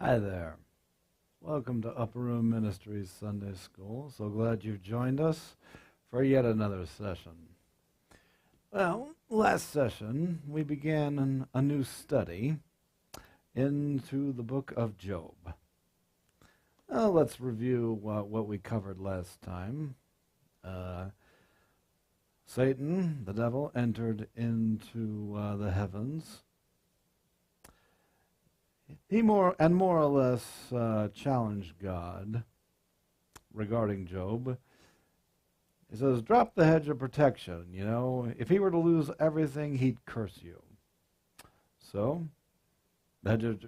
Hi there. Welcome to Upper Room Ministries Sunday School. So glad you've joined us for yet another session. Well, last session we began a new study into the book of Job. Well, let's review what we covered last time. Satan, the devil, entered into the heavens. He more or less challenged God regarding Job. He says, drop the hedge of protection. You know, if he were to lose everything, he'd curse you. So, the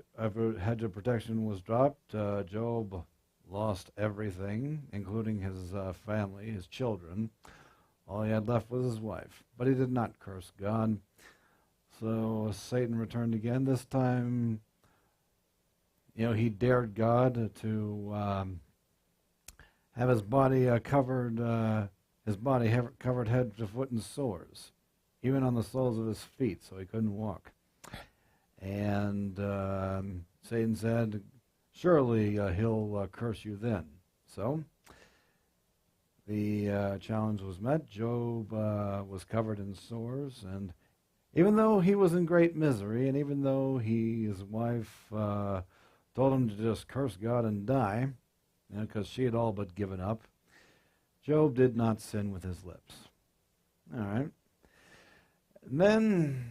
hedge of protection was dropped. Job lost everything, including his family, his children. All he had left was his wife. But he did not curse God. So Satan returned again. This time, he dared God to have his body covered head to foot in sores, even on the soles of his feet, so he couldn't walk. And Satan said, surely he'll curse you then. So the challenge was met. Job was covered in sores, and even though he was in great misery, and even though his wife told him to just curse God and die, because she had all but given up, Job did not sin with his lips. All right. And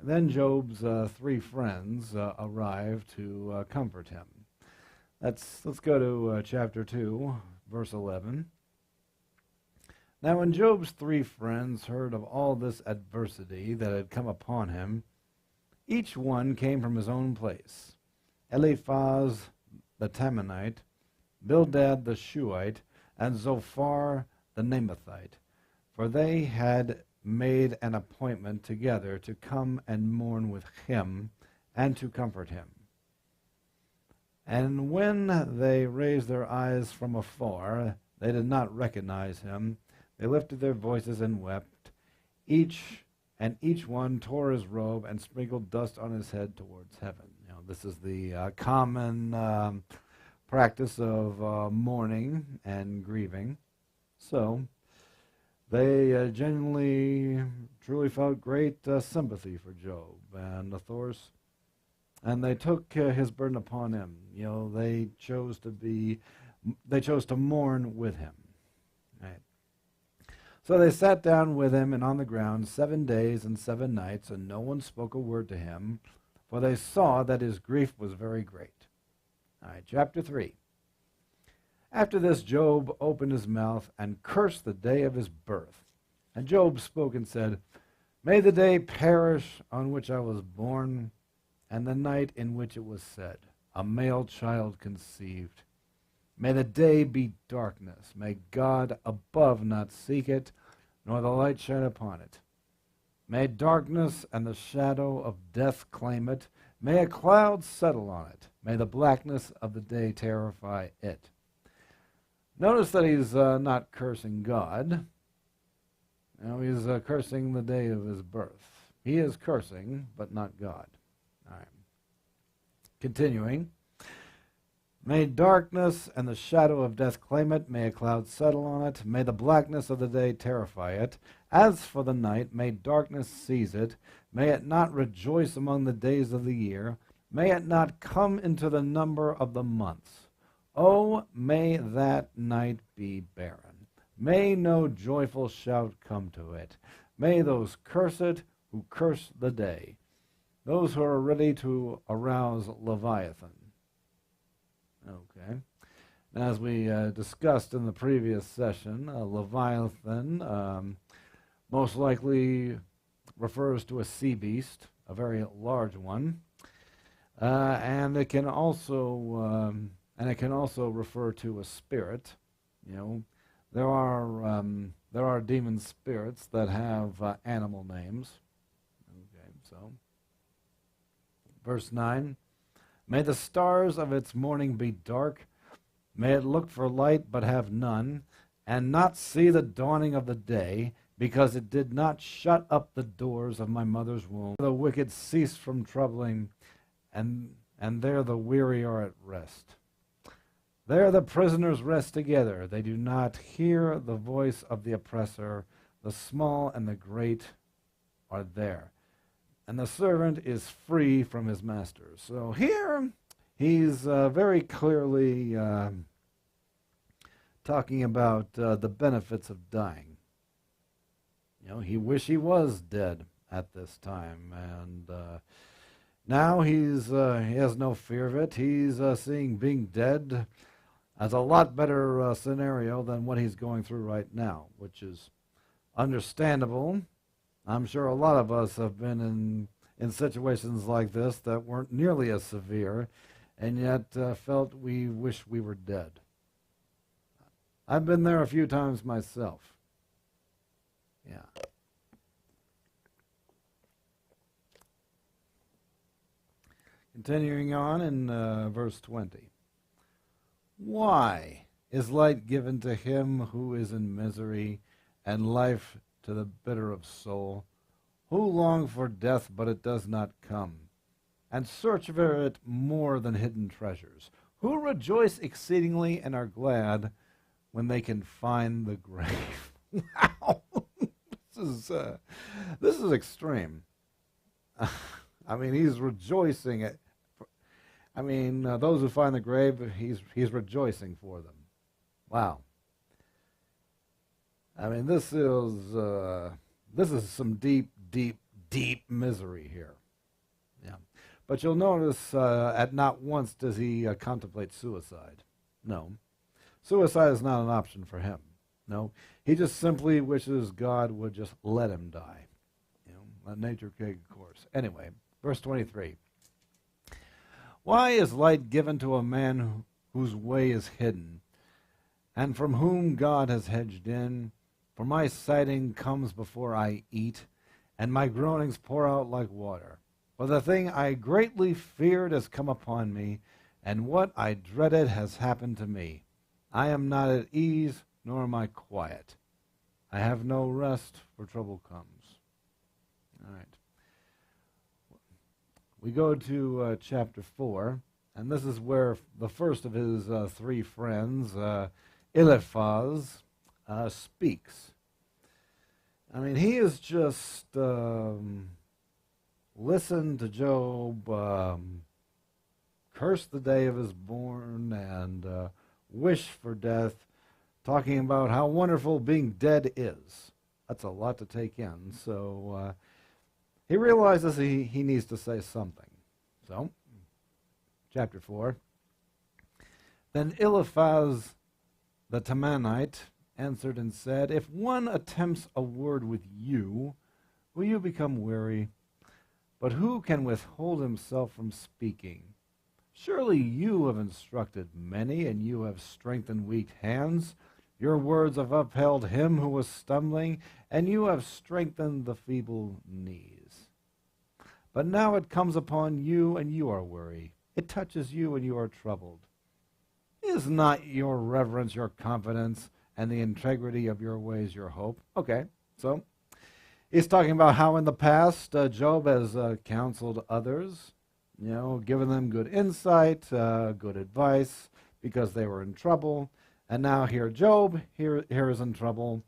then Job's three friends arrived to comfort him. Let's go to chapter 2, verse 11. Now when Job's three friends heard of all this adversity that had come upon him, each one came from his own place. Eliphaz the Temanite, Bildad the Shuhite, and Zophar the Naamathite, for they had made an appointment together to come and mourn with him and to comfort him. And when they raised their eyes from afar, they did not recognize him. They lifted their voices and wept. Each one tore his robe and sprinkled dust on his head towards heaven. This is the common practice of mourning and grieving. So they genuinely, truly felt great sympathy for Job and and they took his burden upon him. They chose to mourn with him. Right. So they sat down with him and on the ground 7 days and 7 nights, and no one spoke a word to him, for they saw that his grief was very great. All right, chapter 3. After this, Job opened his mouth and cursed the day of his birth. And Job spoke and said, may the day perish on which I was born, and the night in which it was said, a male child conceived. May the day be darkness. May God above not seek it, nor the light shine upon it. May darkness and the shadow of death claim it. May a cloud settle on it. May the blackness of the day terrify it. Notice that he's not cursing God. He's cursing the day of his birth. He is cursing, but not God. All right. Continuing. May darkness and the shadow of death claim it. May a cloud settle on it. May the blackness of the day terrify it. As for the night, may darkness seize it. May it not rejoice among the days of the year. May it not come into the number of the months. Oh, may that night be barren. May no joyful shout come to it. May those curse it who curse the day, those who are ready to arouse Leviathan. Okay. As we discussed in the previous session, Leviathan most likely refers to a sea beast, a very large one, and it can also refer to a spirit. There are demon spirits that have animal names. Okay, so verse 9. May the stars of its morning be dark. May it look for light but have none, and not see the dawning of the day, because it did not shut up the doors of my mother's womb. The wicked cease from troubling, and and there the weary are at rest. There the prisoners rest together. They do not hear the voice of the oppressor. The small and the great are there. And the servant is free from his master. So here he's very clearly talking about the benefits of dying. You know, he wish he was dead at this time, and now he has no fear of it. He's seeing being dead as a lot better scenario than what he's going through right now, which is understandable. I'm sure a lot of us have been in situations like this that weren't nearly as severe, and yet felt we wish we were dead. I've been there a few times myself. Yeah. Continuing on in verse 20. Why is light given to him who is in misery, and life to the bitter of soul, who long for death, but it does not come, and search for it more than hidden treasures, who rejoice exceedingly and are glad when they can find the grave? Wow, this is extreme. I mean, he's rejoicing at. I mean, those who find the grave, he's rejoicing for them. Wow. I mean, this is some deep, deep, deep misery here. Yeah. But you'll notice at not once does he contemplate suicide. No. Suicide is not an option for him. No. He just simply wishes God would just let him die. You know, a nature cake, of course. Anyway, verse 23. Why is light given to a man whose way is hidden, and from whom God has hedged in? For my sighing comes before I eat, and my groanings pour out like water. For the thing I greatly feared has come upon me, and what I dreaded has happened to me. I am not at ease, nor am I quiet. I have no rest, for trouble comes. All right. We go to chapter 4, and this is where the first of his three friends, Eliphaz, speaks. I mean, he has just listened to Job curse the day of his born and wish for death, talking about how wonderful being dead is. That's a lot to take in. So he realizes he needs to say something. So, chapter 4. Then Eliphaz the Temanite answered and said, if one attempts a word with you, will you become weary? But who can withhold himself from speaking? Surely you have instructed many, and you have strengthened weak hands. Your words have upheld him who was stumbling, and you have strengthened the feeble knees. But now it comes upon you, and you are weary. It touches you, and you are troubled. Is not your reverence your confidence, and the integrity of your ways your hope? Okay, so he's talking about how in the past Job has counseled others, you know, given them good insight, good advice, because they were in trouble. And now here Job here is in trouble.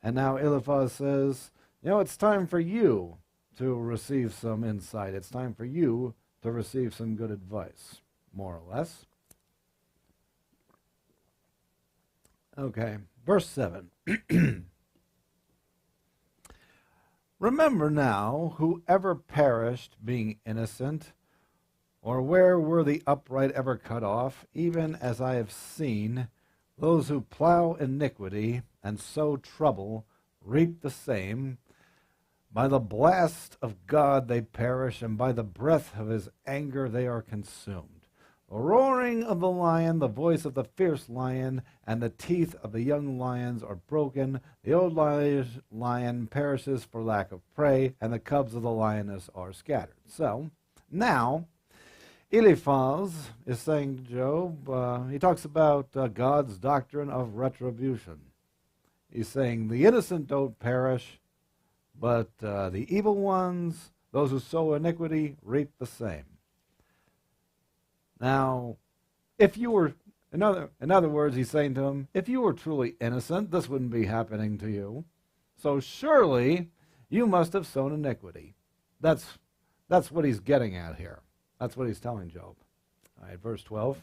And now Eliphaz says, you know, it's time for you to receive some insight. It's time for you to receive some good advice, more or less. Okay, verse 7. Remember now, whoever perished being innocent, or where were the upright ever cut off, even as I have seen, those who plow iniquity and sow trouble reap the same. By the blast of God they perish, and by the breath of his anger they are consumed. The roaring of the lion, the voice of the fierce lion, and the teeth of the young lions are broken. The old lion perishes for lack of prey, and the cubs of the lioness are scattered. So, now, Eliphaz is saying to Job, he talks about God's doctrine of retribution. He's saying the innocent don't perish, but the evil ones, those who sow iniquity, reap the same. Now, if you were, in other words, he's saying to him, if you were truly innocent, this wouldn't be happening to you. So surely you must have sown iniquity. That's what he's getting at here. That's what he's telling Job. All right, verse 12.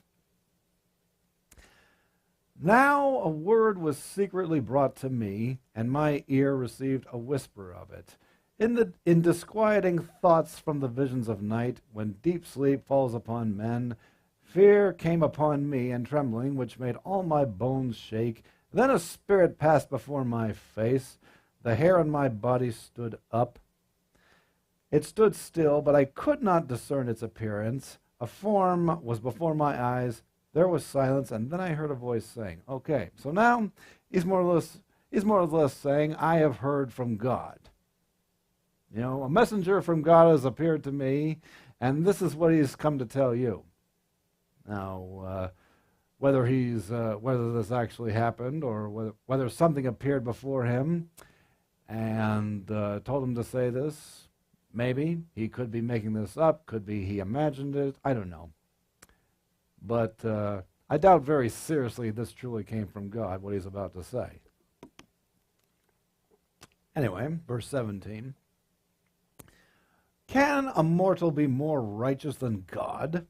Now a word was secretly brought to me, and my ear received a whisper of it. In disquieting thoughts from the visions of night, when deep sleep falls upon men, fear came upon me, and trembling, which made all my bones shake. Then a spirit passed before my face. The hair on my body stood up. It stood still, but I could not discern its appearance. A form was before my eyes. There was silence, and then I heard a voice saying, okay, so now he's more or less saying, I have heard from God. You know, a messenger from God has appeared to me, and this is what he's come to tell you. Now, whether this actually happened, or whether something appeared before him and told him to say this, maybe. He could be making this up, could be he imagined it, I don't know. But I doubt very seriously this truly came from God, what he's about to say. Anyway, verse 17. Can a mortal be more righteous than God?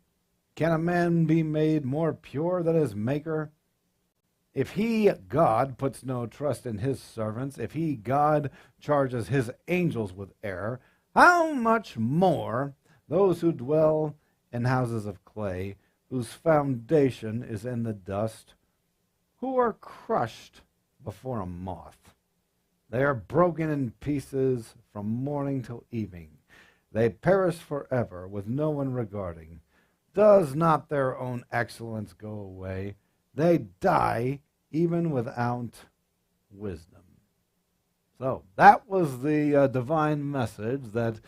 Can a man be made more pure than his Maker? If he, God, puts no trust in his servants, if he, God, charges his angels with error, how much more those who dwell in houses of clay, whose foundation is in the dust, who are crushed before a moth. They are broken in pieces from morning till evening. They perish forever, with no one regarding. Does not their own excellence go away? They die even without wisdom. So that was the divine message that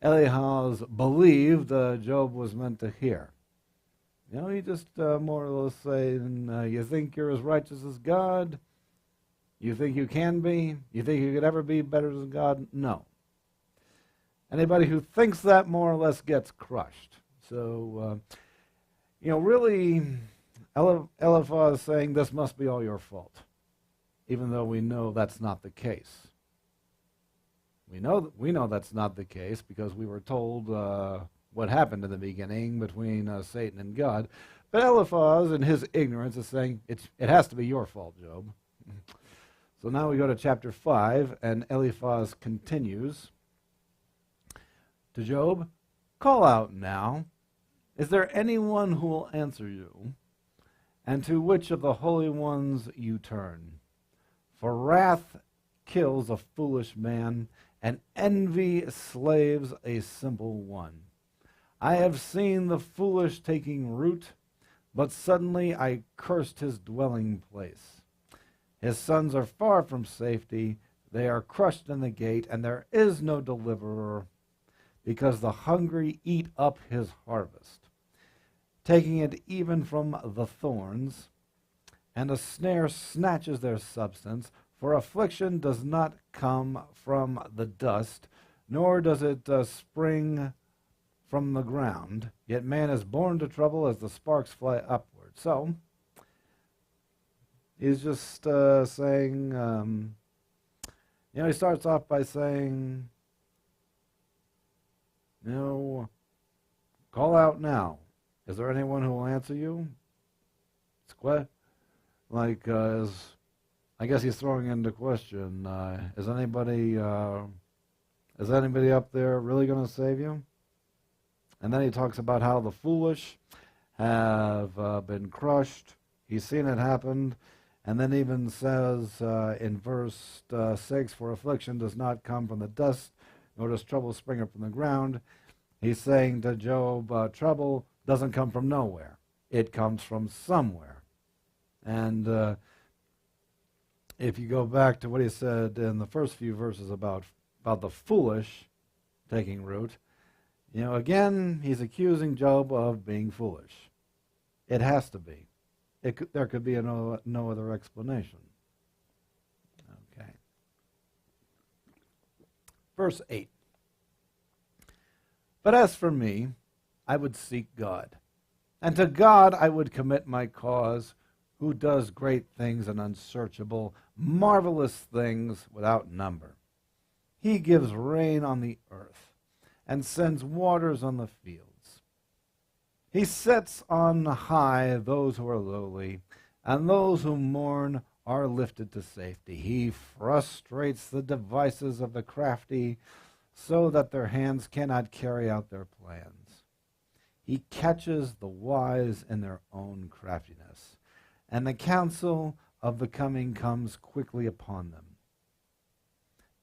Eliphaz believed Job was meant to hear. You know, he just more or less saying, you think you're as righteous as God? You think you can be? You think you could ever be better than God? No. Anybody who thinks that more or less gets crushed. So, you know, really, Eliphaz is saying this must be all your fault, even though we know that's not the case. We know that's not the case because we were told what happened in the beginning between Satan and God. But Eliphaz, in his ignorance, is saying it has to be your fault, Job. So now we go to chapter 5, and Eliphaz continues to Job, call out now. Is there anyone who will answer you? And to which of the holy ones you turn? For wrath kills a foolish man, and envy slaves a simple one. I have seen the foolish taking root, but suddenly I cursed his dwelling place. His sons are far from safety. They are crushed in the gate, and there is no deliverer, because the hungry eat up his harvest, taking it even from the thorns, and a snare snatches their substance. For affliction does not come from the dust, nor does it spring from the ground. Yet man is born to trouble as the sparks fly upward. So, he's just saying, you know, he starts off by saying, you know, call out now. Is there anyone who will answer you? It's like, I guess he's throwing into question, is anybody up there really going to save you? And then he talks about how the foolish have been crushed. He's seen it happen. And then even says in verse 6, for affliction does not come from the dust, nor does trouble spring up from the ground. He's saying to Job, trouble doesn't come from nowhere. It comes from somewhere. And if you go back to what he said in the first few verses about the foolish taking root, you know, again, he's accusing Job of being foolish. It has to be. There could be no other explanation. Okay. Verse 8. But as for me, I would seek God. And to God I would commit my cause, who does great things and unsearchable, marvelous things without number. He gives rain on the earth and sends waters on the fields. He sets on high those who are lowly, and those who mourn are lifted to safety. He frustrates the devices of the crafty so that their hands cannot carry out their plans. He catches the wise in their own craftiness, and the counsel of the coming comes quickly upon them.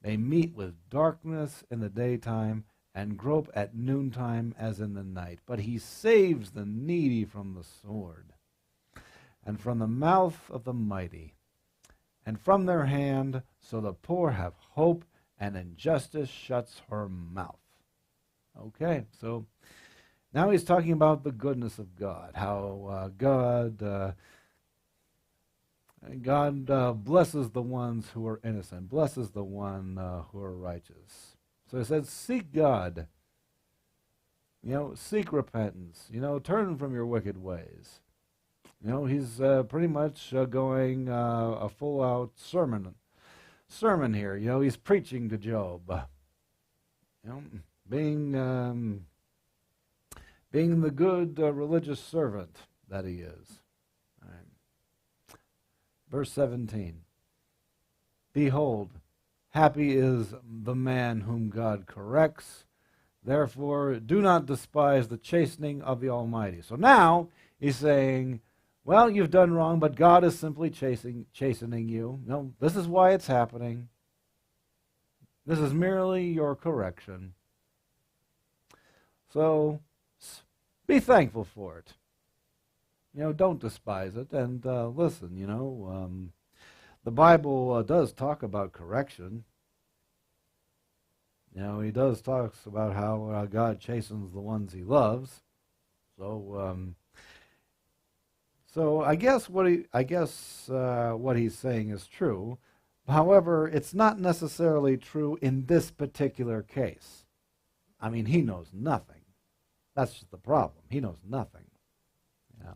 They meet with darkness in the daytime and grope at noontime as in the night. But he saves the needy from the sword and from the mouth of the mighty, and from their hand, so the poor have hope, and injustice shuts her mouth. Okay, so now he's talking about the goodness of God, how God blesses the ones who are innocent, blesses the one who are righteous. So he says, seek God, seek repentance, turn from your wicked ways. He's pretty much going a full-out sermon here. He's preaching to Job, being the good religious servant that he is. All right. Verse 17. Behold, happy is the man whom God corrects. Therefore, do not despise the chastening of the Almighty. So now he's saying, well, you've done wrong, but God is simply chastening you. No, this is why it's happening. This is merely your correction. So be thankful for it. Don't despise it. And listen, the Bible does talk about correction. He does talk about how God chastens the ones he loves. So I guess what he's saying is true. However, it's not necessarily true in this particular case. I mean, he knows nothing. That's just the problem. He knows nothing. Yeah.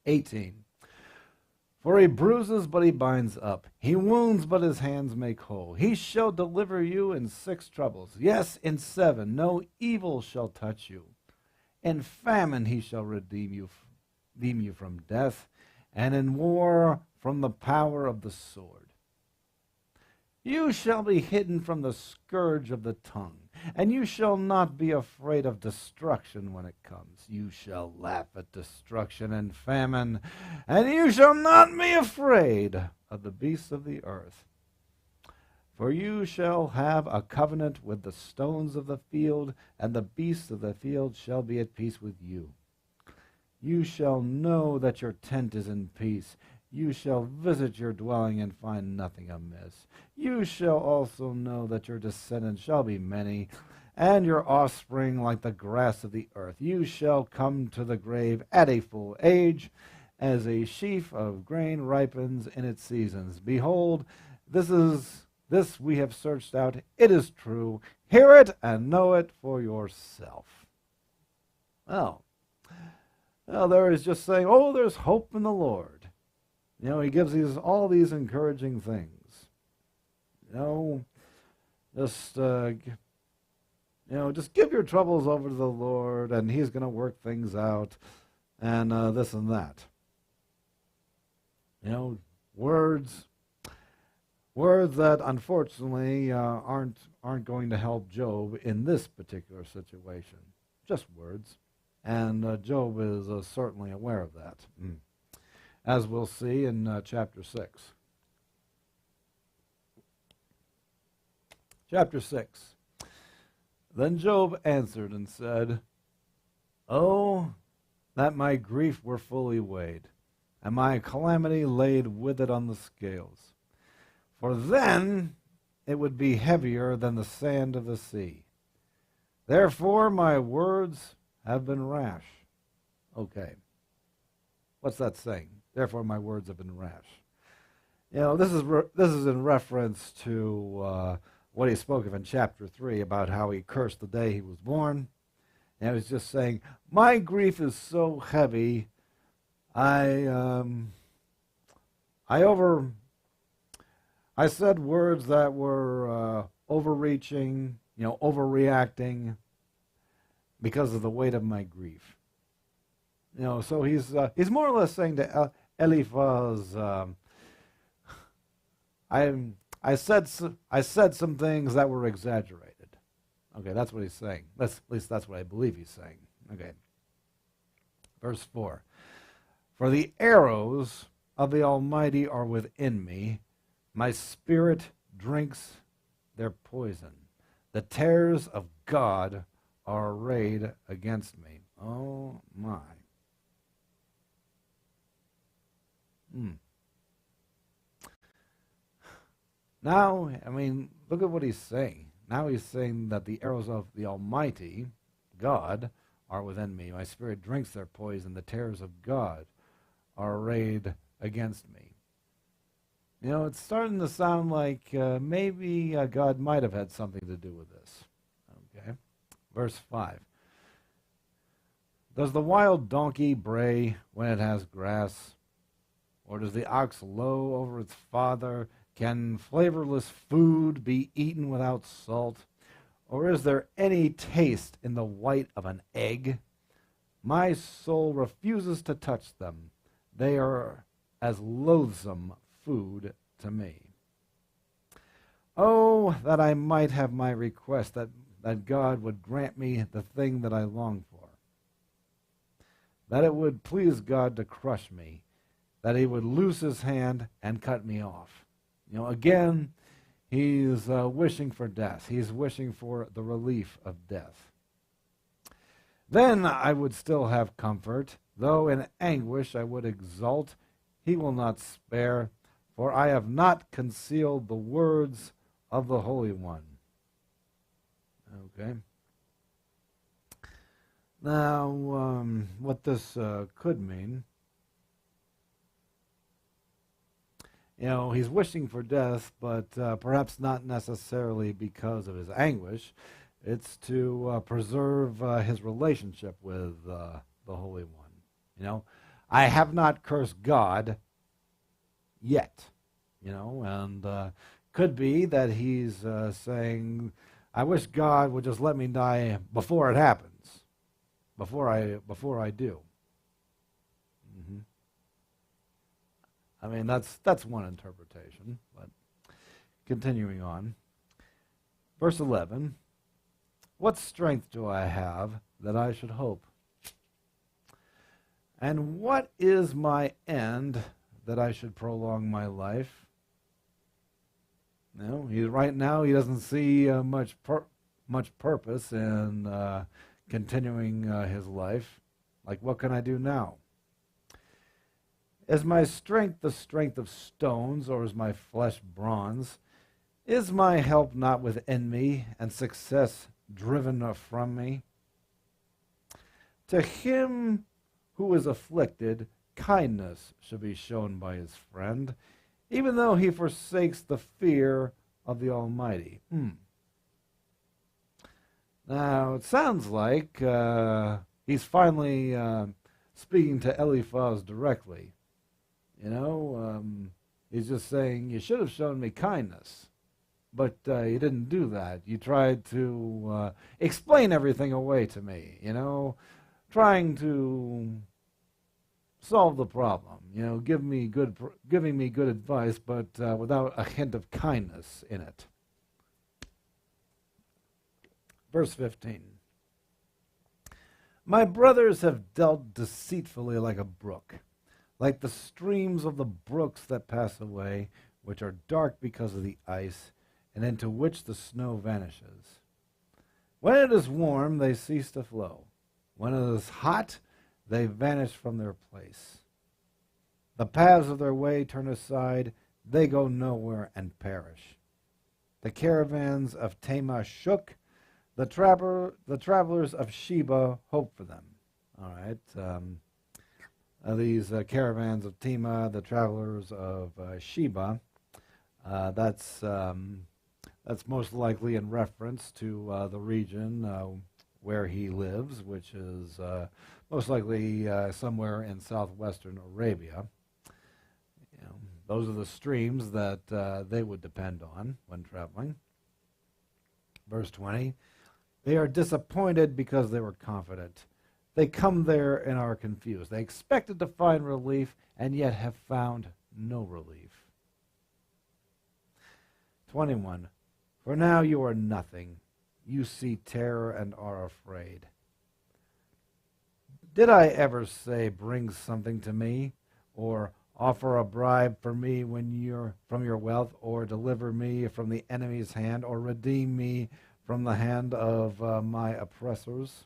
18. For he bruises, but he binds up. He wounds, but his hands make whole. He shall deliver you in 6 troubles. Yes, in 7. No evil shall touch you. In famine he shall redeem you from death, and in war from the power of the sword. You shall be hidden from the scourge of the tongue, and you shall not be afraid of destruction when it comes. You shall laugh at destruction and famine, and you shall not be afraid of the beasts of the earth. For you shall have a covenant with the stones of the field, and the beasts of the field shall be at peace with you. You shall know that your tent is in peace. You shall visit your dwelling and find nothing amiss. You shall also know that your descendants shall be many, and your offspring like the grass of the earth. You shall come to the grave at a full age, as a sheaf of grain ripens in its seasons. Behold, this we have searched out. It is true. Hear it and know it for yourself. Well, there is just saying, there's hope in the Lord. He gives all these encouraging things. Just give your troubles over to the Lord, and he's going to work things out, and this and that. Words that unfortunately aren't going to help Job in this particular situation. Just words. And Job is certainly aware of that, as we'll see in chapter 6. Chapter 6. Then Job answered and said, Oh, that my grief were fully weighed, and my calamity laid with it on the scales. For then it would be heavier than the sand of the sea. Therefore my words have been rash. Okay. What's that saying? Therefore my words have been rash. This is in reference to what he spoke of in chapter 3 about how he cursed the day he was born. And I was just saying, my grief is so heavy. I I over I said words that were overreaching, overreacting because of the weight of my grief. So he's more or less saying to Eliphaz, I said some things that were exaggerated. Okay, that's what he's saying. At least that's what I believe he's saying. Okay. Verse 4. For the arrows of the Almighty are within me. My spirit drinks their poison. The terrors of God are arrayed against me. Oh, my. Now, look at what he's saying. Now he's saying that the arrows of the Almighty, God, are within me. My spirit drinks their poison. The terrors of God are arrayed against me. It's starting to sound like maybe God might have had something to do with this. Okay. Verse 5. Does the wild donkey bray when it has grass? Or does the ox low over its father? Can flavorless food be eaten without salt? Or is there any taste in the white of an egg? My soul refuses to touch them. They are as loathsome food to me. Oh, that I might have my request, that God would grant me the thing that I long for. That it would please God to crush me, that he would loose his hand and cut me off. Again, he's wishing for death. He's wishing for the relief of death. Then I would still have comfort, though in anguish I would exult. He will not spare, for I have not concealed the words of the Holy One. Okay. Now, what this could mean, he's wishing for death, but perhaps not necessarily because of his anguish. It's to preserve his relationship with the Holy One. I have not cursed God yet, and could be that he's saying, I wish God would just let me die before it happens, before I do. That's one interpretation, but continuing on. Verse 11, what strength do I have that I should hope? And what is my end that I should prolong my life? Right now he doesn't see much purpose in continuing his life. Like, what can I do now? Is my strength the strength of stones, or is my flesh bronze? Is my help not within me, and success driven from me? To him who is afflicted, kindness should be shown by his friend, even though he forsakes the fear of the Almighty. Now, it sounds like he's finally speaking to Eliphaz directly. He's just saying, you should have shown me kindness, but you didn't do that. You tried to explain everything away to me, trying to solve the problem, giving me good advice, but without a hint of kindness in it. Verse 15. My brothers have dealt deceitfully like a brook, like the streams of the brooks that pass away, which are dark because of the ice, and into which the snow vanishes. When it is warm, they cease to flow. When it is hot, they vanish from their place. The paths of their way turn aside, they go nowhere and perish. The caravans of Tema shook, the travelers of Sheba hope for them. All right. These caravans of Tema, the travelers of Sheba, that's most likely in reference to the region where he lives, which is most likely somewhere in southwestern Arabia. Those are the streams that they would depend on when traveling. Verse 20, they are disappointed because they were confident. They come there and are confused. They expected to find relief and yet have found no relief. 21, for now you are nothing. You see terror and are afraid. Did I ever say, bring something to me, or offer a bribe for me from your wealth, or deliver me from the enemy's hand, or redeem me from the hand of my oppressors?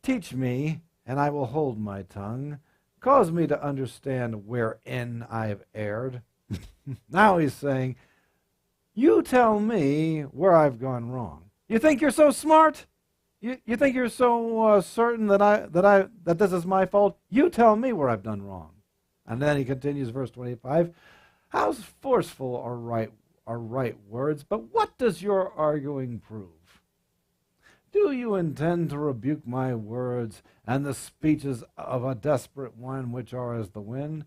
Teach me, and I will hold my tongue. Cause me to understand wherein I have erred. Now he's saying, you tell me where I've gone wrong. You think you're so smart? You think you're so certain that this is my fault? You tell me where I've done wrong. And then he continues, verse 25. How forceful are right words, but what does your arguing prove? Do you intend to rebuke my words and the speeches of a desperate one, which are as the wind?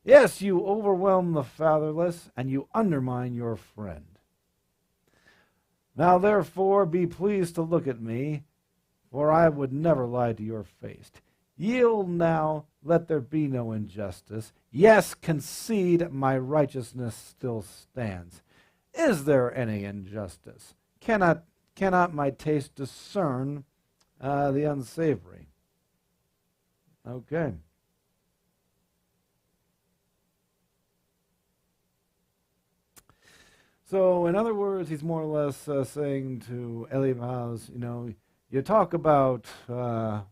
Yes, you overwhelm the fatherless, and you undermine your friend. Now therefore be pleased to look at me, for I would never lie to your face. Yield now, let there be no injustice. Yes, concede, my righteousness still stands. Is there any injustice? Cannot my taste discern the unsavory? Okay. So, in other words, he's more or less saying to Eliphaz, you talk about, God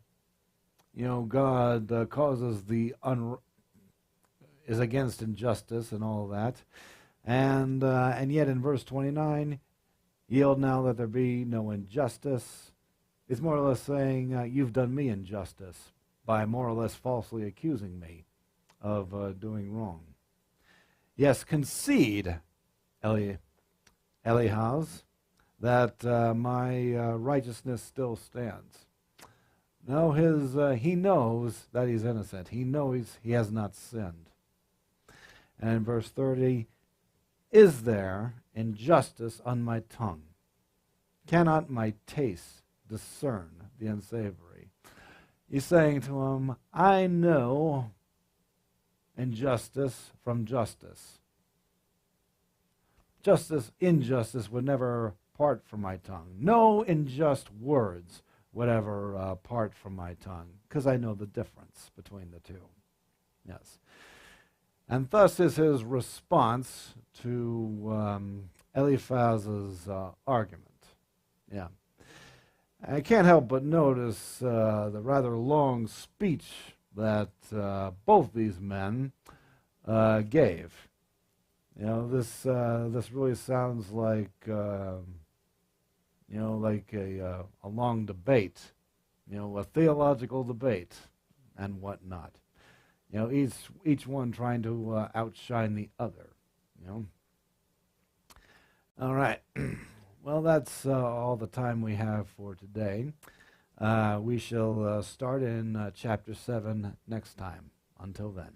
causes is against injustice and all that, and yet in verse 29, yield now that there be no injustice. It's more or less saying you've done me injustice by more or less falsely accusing me of doing wrong. Yes, concede, Eliphaz, that my righteousness still stands. No, he knows that he's innocent. He knows he has not sinned. And in verse 30, is there injustice on my tongue? Cannot my taste discern the unsavory? He's saying to him, I know injustice from justice. Injustice would never part from my tongue. No unjust words would ever part from my tongue, because I know the difference between the two. Yes. And thus is his response to Eliphaz's argument. Yeah. I can't help but notice the rather long speech that both these men gave. This really sounds like like a long debate, a theological debate and whatnot. Each one trying to outshine the other. All right. Well, that's all the time we have for today. We shall start in chapter 7 next time. Until then.